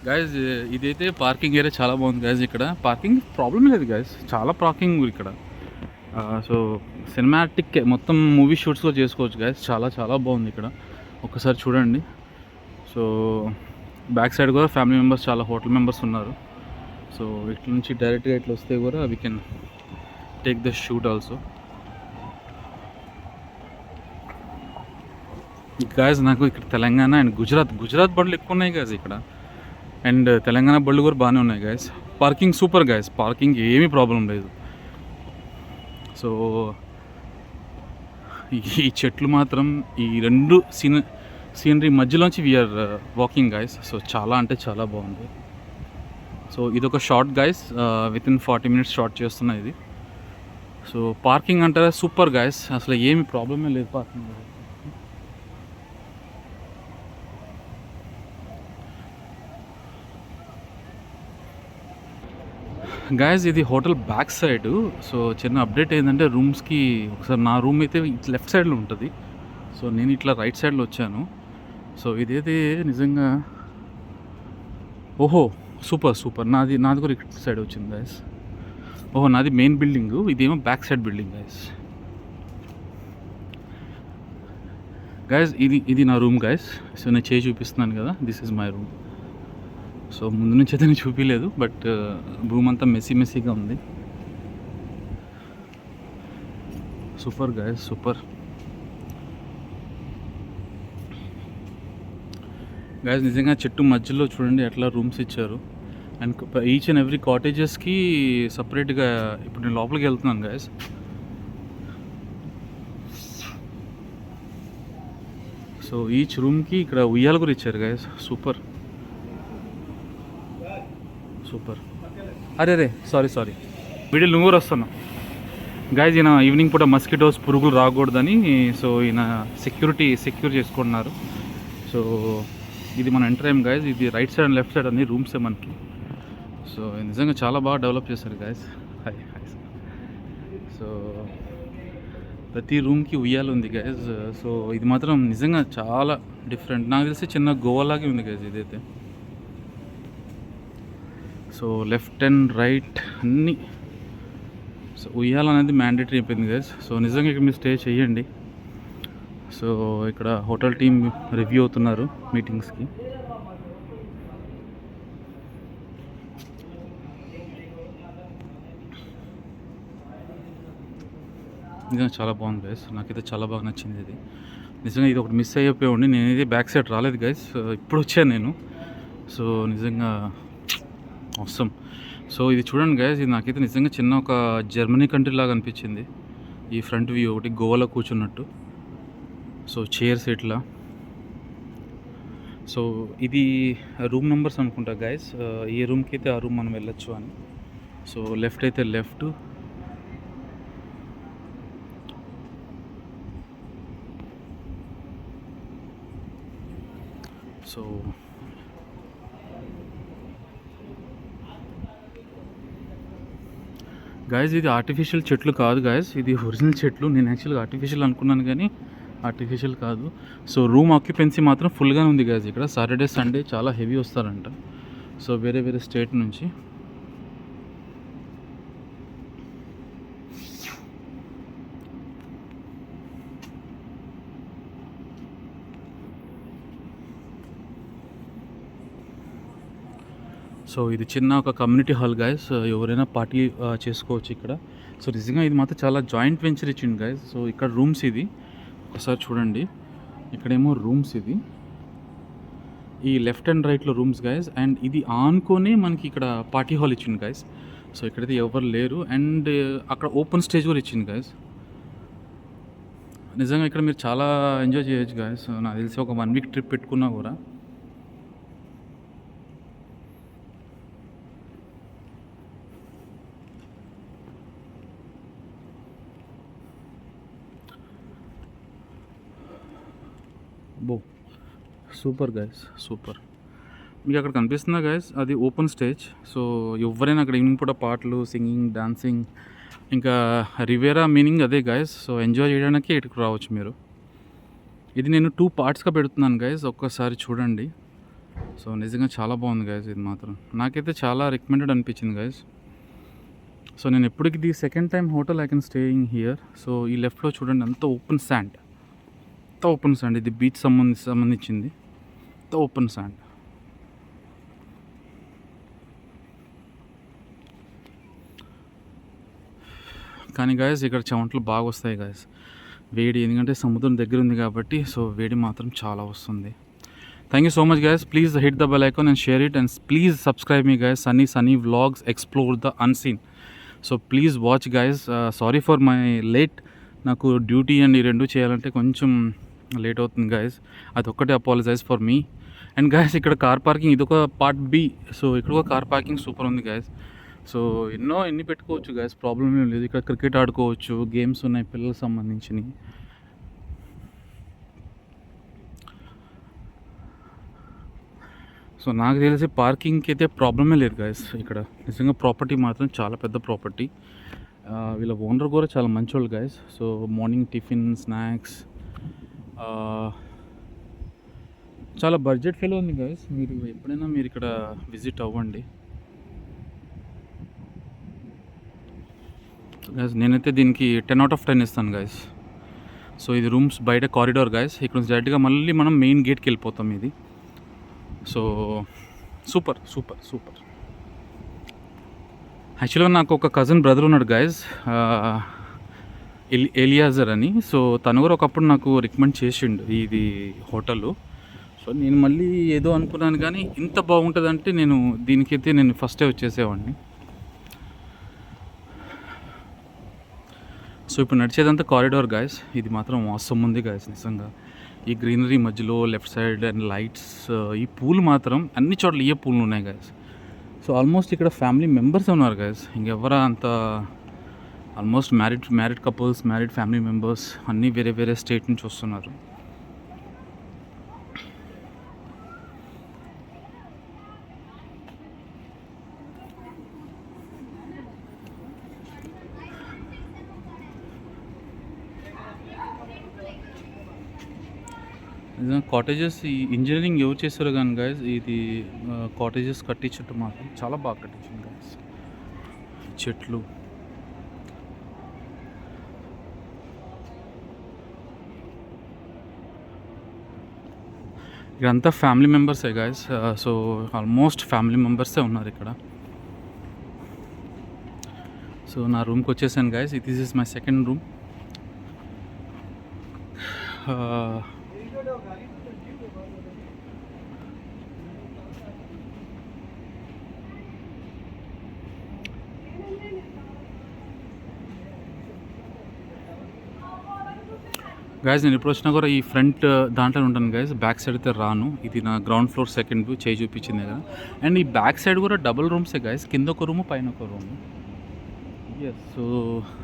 Guys ఇదైతే parking area చాలా బాగుంది గైస్. ఇక్కడ పార్కింగ్ ప్రాబ్లం లేదు గైస్, చాలా పార్కింగ్ ఇక్కడ. సో సినిమాటిక్ మొత్తం మూవీ షూట్స్ కూడా చేసుకోవచ్చు గైస్. చాలా చాలా బాగుంది ఇక్కడ, ఒక్కసారి చూడండి. సో బ్యాక్ సైడ్ కూడా ఫ్యామిలీ మెంబర్స్, చాలా హోటల్ మెంబర్స్ ఉన్నారు. సో ఇట్ల నుంచి డైరెక్ట్గా ఇట్లా వస్తే కూడా we can take the shoot also. Guys నాకు ఇక్కడ తెలంగాణ అండ్ గుజరాత్ బళ్ళు ఎక్కువ ఉన్నాయి గాయస్ ఇక్కడ. అండ్ తెలంగాణ బళ్ళు కూడా బాగానే ఉన్నాయి guys. Parking super guys, parking ఏమీ ప్రాబ్లం లేదు. సో ఈ చెట్లు మాత్రం, ఈ రెండు సీనరీ మధ్యలోంచి వీఆర్ వాకింగ్ గాయస్. సో చాలా అంటే చాలా బాగుంది. సో ఇదొక short guys, within 40 minutes short చేస్తున్నా ఇది. సో పార్కింగ్ అంటారా సూపర్ గాయస్, అసలు ఏమి ప్రాబ్లమే లేదు పార్కింగ్. గాయస్ ఇది హోటల్ బ్యాక్ సైడ్. సో చిన్న అప్డేట్ ఏంటంటే రూమ్స్కి, ఒకసారి నా రూమ్ అయితే లెఫ్ట్ సైడ్లో ఉంటుంది. సో నేను ఇట్లా రైట్ సైడ్లో వచ్చాను. సో ఇదైతే నిజంగా ఓహో సూపర్. నాది కూడా ఇటు సైడ్ వచ్చింది గాయస్. ఓహో నాది మెయిన్ బిల్డింగ్, ఇదేమో బ్యాక్ సైడ్ బిల్డింగ్ గాయస్. ఇది నా రూమ్ గాయస్. సో నేను చేయి చూపిస్తున్నాను కదా, this is my room. So ముందు నుంచి అయితే నేను చూపించలేదు, బట్ రూమ్ అంతా మెస్సీగా ఉంది. Super guys, super guys. నిజంగా చెట్టు మధ్యలో చూడండి ఎట్లా రూమ్స్ ఇచ్చారు. అండ్ ఈచ్ అండ్ ఎవ్రీ కాటేజెస్కి సపరేట్గా. ఇప్పుడు నేను లోపలికి వెళ్తున్నాను గాయస్. సో ఈచ్ రూమ్కి ఇక్కడ ఉయ్యాల కూడా ఇచ్చారు గాయస్. సూపర్. అరే సారీ వీడియో నువ్వు కూడా వస్తున్నావు గాయస్. ఈయన ఈవినింగ్ పూట మస్కిటోస్, పురుగులు రాకూడదని సో ఈయన సెక్యూర్ చేసుకుంటున్నారు. సో ఇది మన ఎంటర్ అయ్యాం గాయస్. ఇది right side and left side అన్ని రూమ్సే మనకి. సో నిజంగా చాలా బాగా డెవలప్ చేశారు గాయస్. హాయ్. సో ప్రతి రూమ్కి ఉయ్యాలు ఉంది గాయస్. సో ఇది మాత్రం నిజంగా చాలా డిఫరెంట్. నాకు తెలిసి చిన్న గోవాలాగే ఉంది గాయస్ ఇదైతే. సో లెఫ్ట్ అండ్ రైట్ అన్నీ. సో ఉయ్యాల అనేది మ్యాండేటరీ అయిపోయింది గైస్. సో నిజంగా ఇక్కడ మీరు స్టే చేయండి. సో ఇక్కడ హోటల్ టీమ్ రివ్యూ అవుతున్నారు మీటింగ్స్కి. నిజంగా చాలా బాగుంది గైస్, నాకైతే చాలా బాగా నచ్చింది ఇది. నిజంగా ఇది ఒకటి మిస్ అయిపోయి నేనైతే బ్యాక్ సైడ్ రాలేదు గైస్, ఇప్పుడు వచ్చాను నేను. సో నిజంగా అవసరం. సో ఇది చూడండి గైస్, ఇది నాకైతే నిజంగా చిన్న ఒక జర్మనీ కంట్రీ లాగా అనిపించింది. ఈ ఫ్రంట్ వ్యూ ఒకటి గోవాలో కూర్చున్నట్టు. సో చైర్స్ ఇట్లా. సో ఇది రూమ్ నెంబర్స్ అనుకుంటా గైస్, ఏ రూమ్కి అయితే ఆ రూమ్ మనం వెళ్ళొచ్చు అని. సో లెఫ్ట్ అయితే లెఫ్ట్. సో గాయస్ ఇది ఆర్టిఫిషియల్ చెట్లు కాదు గాయస్, ఇది ఒరిజినల్ చెట్లు. నేను యాక్చువల్గా ఆర్టిఫిషియల్ అనుకున్నాను కానీ ఆర్టిఫిషియల్ కాదు. సో రూమ్ ఆక్యుపెన్సీ మాత్రం ఫుల్గానే ఉంది గాయస్ ఇక్కడ. సాటర్డే సండే చాలా హెవీ వస్తారంట. సో వేరే స్టేట్ నుంచి. సో ఇది చిన్న ఒక కమ్యూనిటీ హాల్ గాయస్, ఎవరైనా పార్టీ చేసుకోవచ్చు ఇక్కడ. సో నిజంగా ఇది మాత్రం చాలా జాయింట్ వెంచర్ ఇచ్చింది గాయస్. సో ఇక్కడ రూమ్స్ ఇది ఒకసారి చూడండి, ఇక్కడేమో రూమ్స్ ఇది, ఈ లెఫ్ట్ అండ్ రైట్లో రూమ్స్ గాయస్. అండ్ ఇది ఆనుకొని మనకి ఇక్కడ పార్టీ హాల్ ఇచ్చింది గాయస్. సో ఇక్కడైతే ఎవరు లేరు. అండ్ అక్కడ ఓపెన్ స్టేజ్ కూడా ఇచ్చింది గాయస్. నిజంగా ఇక్కడ మీరు చాలా ఎంజాయ్ చేయొచ్చు గాయస్. నాకు తెలిసి ఒక 1 week ట్రిప్ పెట్టుకున్నా కూడా. బో సూపర్ గైస్, సూపర్. మీకు అక్కడ కనిపిస్తుందా గైస్, అది ఓపెన్ స్టేజ్. సో ఎవరైనా అక్కడ ఈవినింగ్ పూట పాటలు, సింగింగ్, డాన్సింగ్, ఇంకా రివేరా మీనింగ్ అదే గైస్. సో ఎంజాయ్ చేయడానికి ఇక్కడికి రావచ్చు మీరు. ఇది నేను 2 partsగా పెడుతున్నాను గైస్, ఒక్కసారి చూడండి. సో నిజంగా చాలా బాగుంది గైస్. ఇది మాత్రం నాకైతే చాలా రికమెండెడ్ అనిపించింది గైస్. సో నేను ఎప్పటికి the second time hotel I can staying here. So ఈ లెఫ్ట్లో చూడండి, అంత ఓపెన్ శాండ్, అంత ఓపెన్ శాండ్. ఇది బీచ్ సంబంధించింది, అంత ఓపెన్ శాండ్. కానీ గాయస్ ఇక్కడ చెమటలు బాగా వస్తాయి గాయస్, వేడి, ఎందుకంటే సముద్రం దగ్గర ఉంది కాబట్టి. సో వేడి మాత్రం చాలా వస్తుంది. Thank you so much guys. Please hit the bell icon and share it, and please subscribe me guys. Sunny vlogs explore the unseen. So please watch guys. Sorry for my late. నాకు duty and ఈ రెండు చేయాలంటే కొంచెం late అవుతుంది guys. అదొక్కటే apologize for me. And guys ఇక్కడ car parking, ఇదొక part B. So ఇక్కడ ఒక కార్ పార్కింగ్ సూపర్ ఉంది గాయస్. సో ఎన్ని పెట్టుకోవచ్చు గాయస్, ప్రాబ్లం ఏం లేదు. ఇక్కడ క్రికెట్ ఆడుకోవచ్చు, గేమ్స్ ఉన్నాయి పిల్లలకు సంబంధించినవి. సో నాకు తెలిసి పార్కింగ్కి అయితే ప్రాబ్లమే లేదు గాయస్ ఇక్కడ. నిజంగా ప్రాపర్టీ మాత్రం చాలా పెద్ద ప్రాపర్టీ. వీళ్ళ ఓనర్ కూడా చాలా మంచోళ్ళు guys. So morning tiffin, snacks, చాలా బడ్జెట్ ఫెలో ఉంది గాయస్. మీరు ఎప్పుడైనా ఇక్కడ విజిట్ అవ్వండి గాయస్. నేనైతే దీనికి 10 out of 10 ఇస్తాను గాయస్. సో ఇది రూమ్స్ బయట కారిడార్ గాయస్. ఇక్కడ నుంచి డైరెక్ట్గా మళ్ళీ మనం మెయిన్ గేట్కి వెళ్ళిపోతాం. ఇది సో సూపర్ సూపర్ సూపర్. యాక్చువల్గా నాకు ఒక కజిన్ బ్రదర్ ఉన్నాడు గాయస్, ఎలియాజర్ అని. సో తను కూడా ఒకప్పుడు నాకు రికమెండ్ చేసిండు ఇది హోటల్. సో నేను మళ్ళీ ఏదో అనుకున్నాను, కానీ ఇంత బాగుంటుందంటే దీనికైతే నేను ఫస్టే వచ్చేసేవాడిని. సో ఇప్పుడు నడిచేదంతా కారిడార్ గాయస్. ఇది మాత్రం అవసరం ఉంది గాయస్ నిజంగా. ఈ గ్రీనరీ మధ్యలో లెఫ్ట్ సైడ్ అండ్ లైట్స్, ఈ పూలు మాత్రం అన్ని చోట్ల ఏ పూలు ఉన్నాయి గాయస్. సో ఆల్మోస్ట్ ఇక్కడ ఫ్యామిలీ మెంబర్స్ ఉన్నారు గాయస్. ఇంకెవరా అంత, almost married couples, married family members అన్నీ వేరే స్టేట్ నుంచి వస్తున్నారు. నిజంగా కాటేజెస్, ఈ ఇంజనీరింగ్ ఎవరు చేశారు కానీ గాయస్, ఇది కాటేజెస్ కట్టించట్టు మాత్రం చాలా బాగా కట్టించింది గాయస్. చెట్లు, ఇక్కడంతా ఫ్యామిలీ మెంబర్సే గాయస్. సో ఆల్మోస్ట్ ఫ్యామిలీ మెంబర్సే ఉన్నారు ఇక్కడ. సో నా రూమ్కి వచ్చేసాను guys. This is my second room. Guys నేను ఎప్పుడు వచ్చినా కూడా ఈ ఫ్రంట్ దాంట్లో ఉంటాను గాయస్, బ్యాక్ సైడ్ అయితే రాను. ఇది నా గ్రౌండ్ ఫ్లోర్ సెకండ్ వ్యూ, చేయి చూపించింది కదా. అండ్ ఈ బ్యాక్ సైడ్ కూడా డబుల్ రూమ్సే గాయస్, కింద ఒక రూము పైన ఒక రూము. ఎస్, సో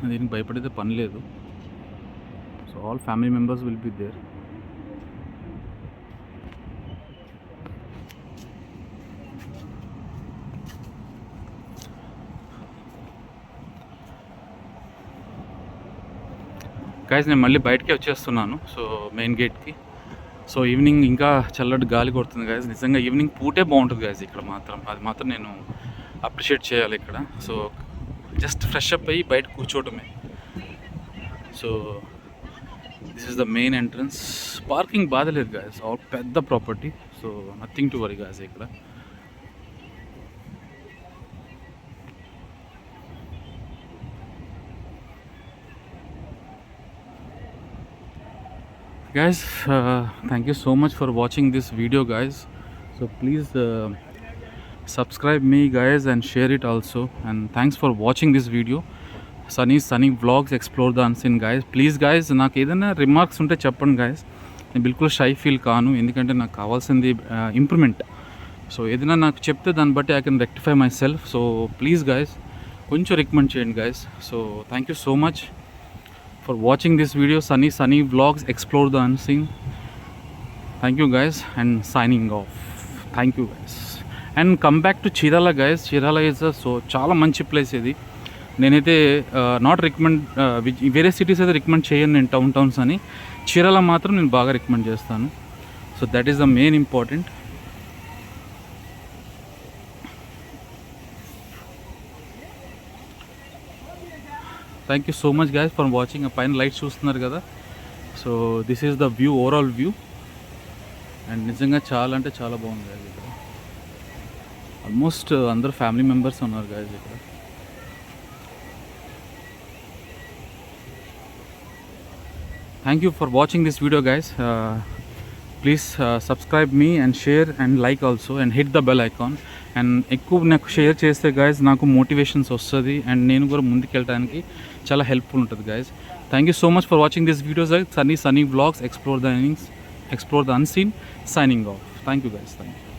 దీనికి భయపడితే పని లేదు. So all family members will be there. Guys నేను మళ్ళీ బయటకే వచ్చేస్తున్నాను. సో మెయిన్ గేట్కి. సో ఈవినింగ్ ఇంకా చల్లటి గాలి కొడుతుంది గాయస్. నిజంగా ఈవినింగ్ పూటే బాగుంటుంది గాయస్ ఇక్కడ మాత్రం. అది మాత్రం నేను అప్రిషియేట్ చేయాలి ఇక్కడ. సో జస్ట్ ఫ్రెష్ అప్ అయ్యి బయట కూర్చోవటమే. So this is the main entrance. Parking బాధలేదు గాయస్, ఆల్ పెద్ద property. So nothing to worry guys ఇక్కడ. Guys, thank you so much for watching this video guys. So please subscribe me guys and share it also, and thanks for watching this video. Sunny vlogs explore the unseen guys. Please guys, నాకు ఏదైనా remarks ఉంటే చెప్పండి guys. నేను బిల్కుల్ shy feel కాను, ఎందుకంటే నాకు కావాల్సింది improvement. So ఏదైనా నాకు చెప్తే దాన్ని బట్టి I can rectify my self. So please guys కొంచెం రికమెండ్ చేయండి guys. So thank you so much for watching this video. Sunny vlogs explore the unseen. Thank you guys, and signing off. Thank you guys, and come back to Chirala guys. Chirala is so చాలా మంచి place ఇది. నేనైతే not recommend వేరే cities అయితే recommend చేయను నేను, towns అని. చీరాల మాత్రం నేను బాగా రికమెండ్ చేస్తాను. So that is the main important. Thank you so much guys for watching. ఆ పైన లైట్స్ చూస్తున్నారు కదా, so this is the view, overall view. And నిజంగా చాలా అంటే చాలా బాగుంది guys ఇక్కడ. ఆల్మోస్ట్ అందరూ ఫ్యామిలీ మెంబర్స్ ఉన్నారు గాయస్ ఇక్కడ. Thank you for watching this video guys. Please subscribe me and share and like also and hit the bell icon. And ఎక్కువ నాకు షేర్ చేస్తే గైస్ నాకు మోటివేషన్స్ వస్తుంది అండ్ నేను కూడా ముందుకెళ్ళడానికి చాలా హెల్ప్ఫుల్ ఉంటుంది guys. Thank you so much for watching this videos. Sunny vlogs, explore the unseen, signing off. Thank you guys. Thank you.